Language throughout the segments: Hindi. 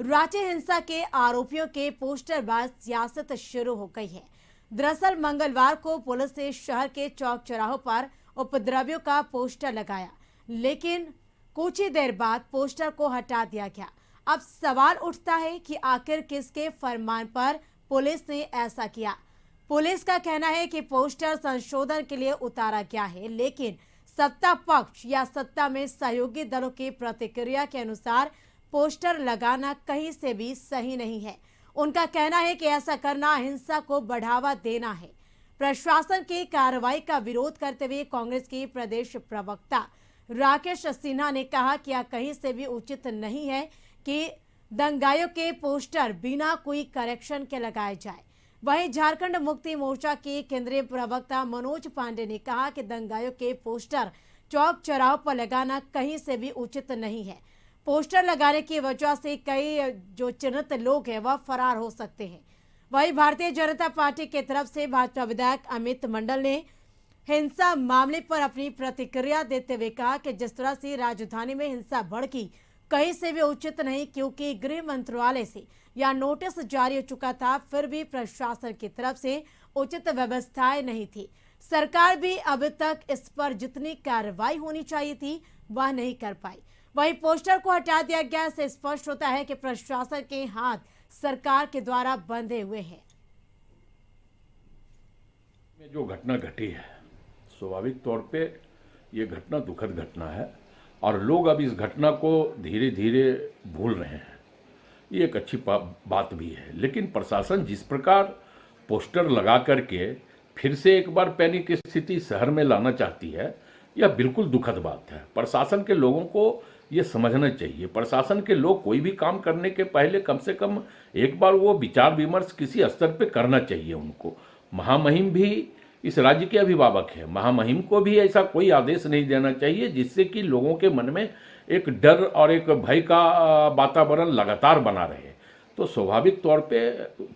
रांची हिंसा के आरोपियों के पोस्टरबाज सियासत शुरू हो गई है। दरअसल मंगलवार को पुलिस ने शहर के चौक चौराहों पर उपद्रवियों का पोस्टर लगाया, लेकिन कुछ ही देर बाद पोस्टर को हटा दिया गया। अब सवाल उठता है कि आखिर किसके फरमान पर पुलिस ने ऐसा किया। पुलिस का कहना है कि पोस्टर संशोधन के लिए उतारा गया है, लेकिन सत्ता पक्ष या सत्ता में सहयोगी दलों की प्रतिक्रिया के अनुसार पोस्टर लगाना कहीं से भी सही नहीं है। उनका कहना है कि ऐसा करना हिंसा को बढ़ावा देना है। प्रशासन की कार्रवाई का विरोध करते हुए कांग्रेस के प्रदेश प्रवक्ता राकेश सिन्हा ने कहा कि यह कहीं से भी उचित नहीं है कि दंगाइयों के पोस्टर बिना कोई करेक्शन के लगाए जाए। वहीं झारखंड मुक्ति मोर्चा के केंद्रीय प्रवक्ता मनोज पांडे ने कहा कि दंगाइयों के पोस्टर चौक चौराहों पर लगाना कहीं से भी उचित नहीं है। पोस्टर लगाने की वजह से कई जो चिन्हित लोग हैं वह फरार हो सकते हैं। वहीं भारतीय जनता पार्टी की तरफ से भाजपा विधायक अमित मंडल ने हिंसा मामले पर अपनी प्रतिक्रिया देते हुए कहा कि जिस तरह से राजधानी में हिंसा भड़की कहीं से भी उचित नहीं, क्योंकि गृह मंत्रालय से यह नोटिस जारी हो चुका था, फिर भी प्रशासन की तरफ से उचित व्यवस्थाएं नहीं थी। सरकार भी अब तक इस पर जितनी कार्रवाई होनी चाहिए थी वह नहीं कर पाई। वहीं पोस्टर को हटा दिया गया से स्पष्ट होता है कि प्रशासन के हाथ सरकार के द्वारा बंधे हुए हैं। जो घटना घटी है, स्वाभाविक तौर पे ये घटना दुखद घटना है और लोग अब इस घटना को धीरे धीरे भूल रहे हैं। ये एक अच्छी बात भी है, लेकिन प्रशासन जिस प्रकार पोस्टर लगा करके फिर से एक बार पैनिक स्थिति शहर में लाना चाहती है, यह बिल्कुल दुखद बात है। प्रशासन के लोगों को ये समझना चाहिए। प्रशासन के लोग कोई भी काम करने के पहले कम से कम एक बार वो विचार विमर्श किसी स्तर पे करना चाहिए उनको। महामहिम भी इस राज्य के अभिभावक है, महामहिम को भी ऐसा कोई आदेश नहीं देना चाहिए जिससे कि लोगों के मन में एक डर और एक भय का वातावरण लगातार बना रहे। तो स्वाभाविक तौर पे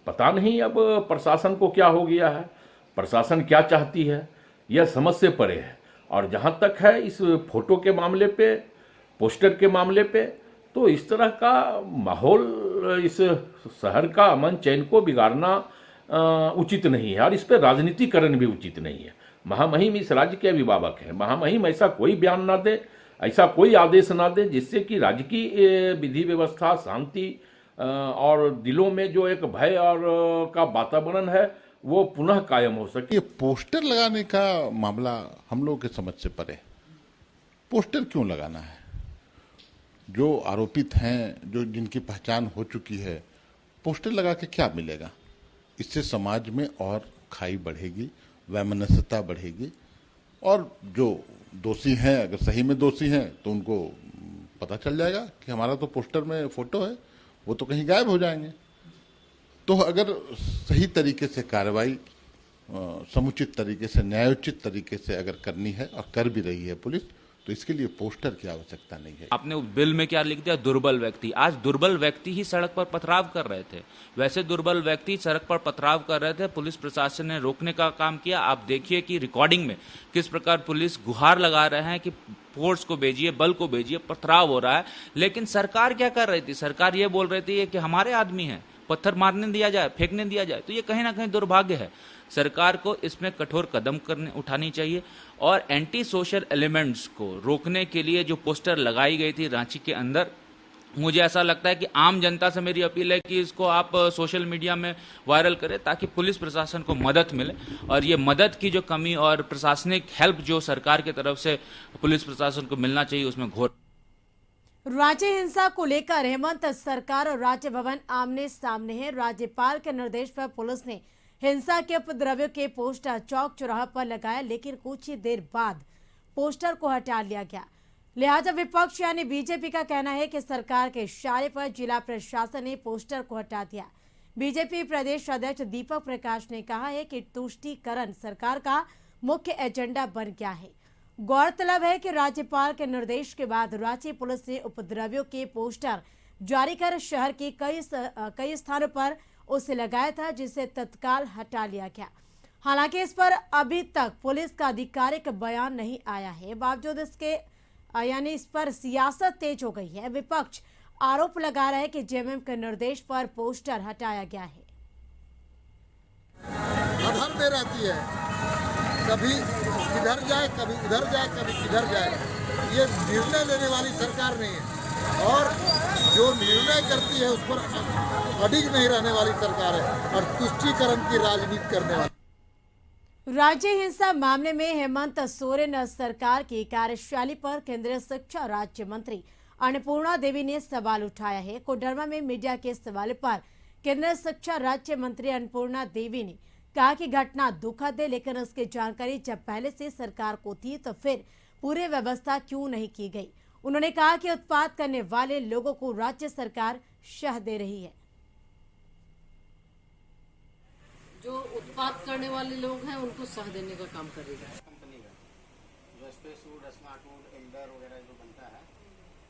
पता नहीं अब प्रशासन को क्या हो गया है, प्रशासन क्या चाहती है, यह समझ से परे है। और जहाँ तक है इस फोटो के मामले पे, पोस्टर के मामले पे, तो इस तरह का माहौल इस शहर का अमन चैन को बिगाड़ना उचित नहीं है और इस पर राजनीतिकरण भी उचित नहीं है। महामहिम इस राज्य के अभिभावक है। महामहिम ऐसा कोई बयान ना दे, ऐसा कोई आदेश ना दे जिससे कि राज्य की विधि व्यवस्था, शांति और दिलों में जो एक भय और का वातावरण है वो पुनः कायम हो सके। ये पोस्टर लगाने का मामला हम लोग के समझ से परे। पोस्टर क्यों लगाना है? जो आरोपित हैं, जो जिनकी पहचान हो चुकी है, पोस्टर लगा के क्या मिलेगा? इससे समाज में और खाई बढ़ेगी, वैमनस्यता बढ़ेगी और जो दोषी हैं, अगर सही में दोषी हैं तो उनको पता चल जाएगा कि हमारा तो पोस्टर में फोटो है, वो तो कहीं गायब हो जाएंगे। तो अगर सही तरीके से कार्रवाई समुचित तरीके से, न्यायोचित तरीके से अगर करनी है और कर भी रही है पुलिस, तो इसके लिए पोस्टर की आवश्यकता नहीं है। आपने बिल में क्या लिख दिया? दुर्बल व्यक्ति। आज दुर्बल व्यक्ति ही सड़क पर पथराव कर रहे थे। वैसे दुर्बल व्यक्ति सड़क पर पथराव कर रहे थे, पुलिस प्रशासन ने रोकने का काम किया। आप देखिए कि रिकॉर्डिंग में किस प्रकार पुलिस गुहार लगा रहे हैं कि फोर्स को भेजिए, बल को भेजिए, पथराव हो रहा है। लेकिन सरकार क्या कर रही थी? सरकार ये बोल रही थी कि हमारे आदमी हैं, पत्थर मारने दिया जाए, फेंकने दिया जाए। तो ये कहीं ना कहीं दुर्भाग्य है। सरकार को इसमें कठोर कदम उठानी चाहिए और एंटी सोशल एलिमेंट्स को रोकने के लिए जो पोस्टर लगाई गई थी रांची के अंदर, मुझे ऐसा लगता है कि आम जनता से मेरी अपील है कि इसको आप सोशल मीडिया में वायरल करें ताकि पुलिस प्रशासन को मदद मिले। और ये मदद की जो कमी और प्रशासनिक हेल्प जो सरकार की तरफ से पुलिस प्रशासन को मिलना चाहिए, उसमें घोर। राज्य हिंसा को लेकर हेमंत सरकार और राज्य भवन आमने सामने है। राज्यपाल के निर्देश पर पुलिस ने हिंसा के उपद्रवियों के पोस्टर चौक चौराहे पर लगाया, लेकिन कुछ ही देर बाद पोस्टर को हटा लिया गया। लिहाजा विपक्ष यानी बीजेपी का कहना है कि सरकार के इशारे पर जिला प्रशासन ने पोस्टर को हटा दिया। बीजेपी प्रदेश अध्यक्ष दीपक प्रकाश ने कहा है कि तुष्टीकरण सरकार का मुख्य एजेंडा बन गया है। गौरतलब है कि राज्यपाल के निर्देश के बाद रांची पुलिस ने उपद्रवियों के पोस्टर जारी कर शहर के कई स्थानों पर उसे लगाया था, जिसे तत्काल हटा लिया गया। हालांकि इस पर अभी तक पुलिस का आधिकारिक बयान नहीं आया है। बावजूद इसके यानी इस पर सियासत तेज हो गई है। विपक्ष आरोप लगा रहे हैं कि जेएमएम के निर्देश पर पोस्टर हटाया गया है। अधर में रहती है, कभी किधर जाए, कभी उधर जाए, कभी किधर जाए। ये निर्णय लेने वाली सरकार नहीं है और जो निर्णय करती है उस पर अडिग नहीं रहने वाली सरकार है और तुष्टीकरण की राजनीति करने वाली। राज्य हिंसा मामले में हेमंत सोरेन सरकार की कार्यशैली पर केंद्रीय शिक्षा राज्य मंत्री अन्नपूर्णा देवी ने सवाल उठाया है। कोडरमा में मीडिया के सवाल पर केंद्रीय शिक्षा राज्य मंत्री अन्नपूर्णा देवी ने कहा कि घटना दुखद है, लेकिन उसकी जानकारी जब पहले से सरकार को थी तो फिर पूरी व्यवस्था क्यों नहीं की गई। उन्होंने कहा कि उत्पात करने वाले लोगों को राज्य सरकार शह दे रही है। जो उत्पात करने वाले लोग हैं उनको सह देने का काम कर रही है कंपनी का, जो space would, smart would, Elder वगैरह जो बनता है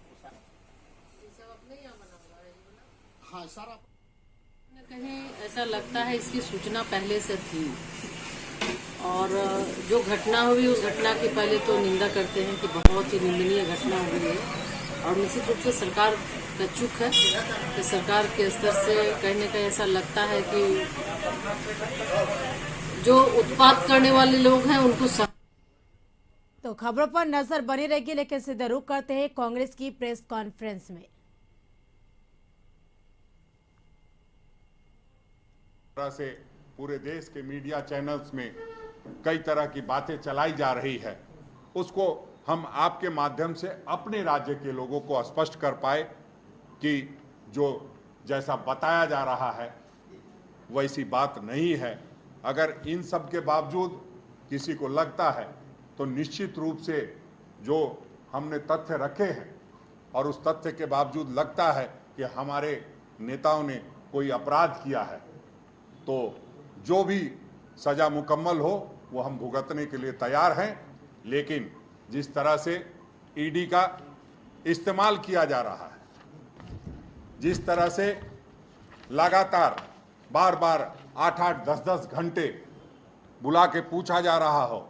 वो सारा सब अपने यहाँ बना हुआ है। हाँ सारा कहीं ऐसा लगता है इसकी सूचना पहले से थी और जो घटना हुई उस घटना की पहले तो निंदा करते हैं कि बहुत ही निंदनीय घटना हुई है और निश्चित रूप से सरकार का चूक है कि सरकार के स्तर से कहीं न कहीं ऐसा लगता है कि जो उत्पात करने वाले लोग हैं उनको तो खबरों पर नजर बनी रहेगी, लेकिन सीधे रुख करते हैं कांग्रेस की प्रेस कॉन्फ्रेंस में। से पूरे देश के मीडिया चैनल्स में कई तरह की बातें चलाई जा रही है, उसको हम आपके माध्यम से अपने राज्य के लोगों को स्पष्ट कर पाए कि जो जैसा बताया जा रहा है वैसी बात नहीं है। अगर इन सब के बावजूद किसी को लगता है तो निश्चित रूप से जो हमने तथ्य रखे हैं और उस तथ्य के बावजूद लगता है कि हमारे नेताओं ने कोई अपराध किया है तो जो भी सजा मुकम्मल हो वो हम भुगतने के लिए तैयार हैं। लेकिन जिस तरह से ईडी का इस्तेमाल किया जा रहा है, जिस तरह से लगातार बार बार 8-8, 10-10 घंटे बुला के पूछा जा रहा हो,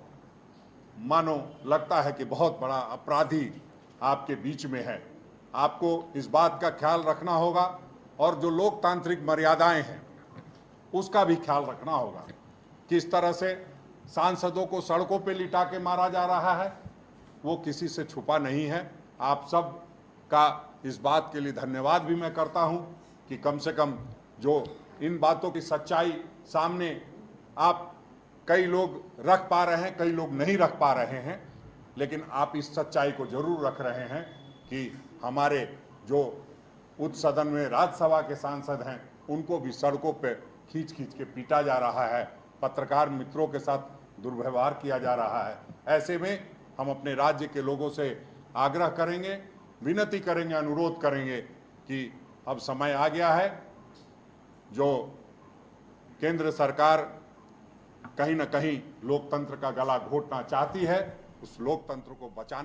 मानो लगता है कि बहुत बड़ा अपराधी आपके बीच में है। आपको इस बात का ख्याल रखना होगा और जो लोकतांत्रिक मर्यादाएं हैं उसका भी ख्याल रखना होगा। किस तरह से सांसदों को सड़कों पे लिटा के मारा जा रहा है वो किसी से छुपा नहीं है। आप सब का इस बात के लिए धन्यवाद भी मैं करता हूं कि कम से कम जो इन बातों की सच्चाई सामने आप कई लोग रख पा रहे हैं, कई लोग नहीं रख पा रहे हैं, लेकिन आप इस सच्चाई को जरूर रख रहे हैं कि हमारे जो उच्च सदन में राज्यसभा के सांसद हैं उनको भी सड़कों पे खींच के पीटा जा रहा है, पत्रकार मित्रों के साथ दुर्व्यवहार किया जा रहा है। ऐसे में हम अपने राज्य के लोगों से आग्रह करेंगे, विनती करेंगे, अनुरोध करेंगे कि अब समय आ गया है। जो केंद्र सरकार कहीं न कहीं लोकतंत्र का गला घोटना चाहती है, उस लोकतंत्र को बचाने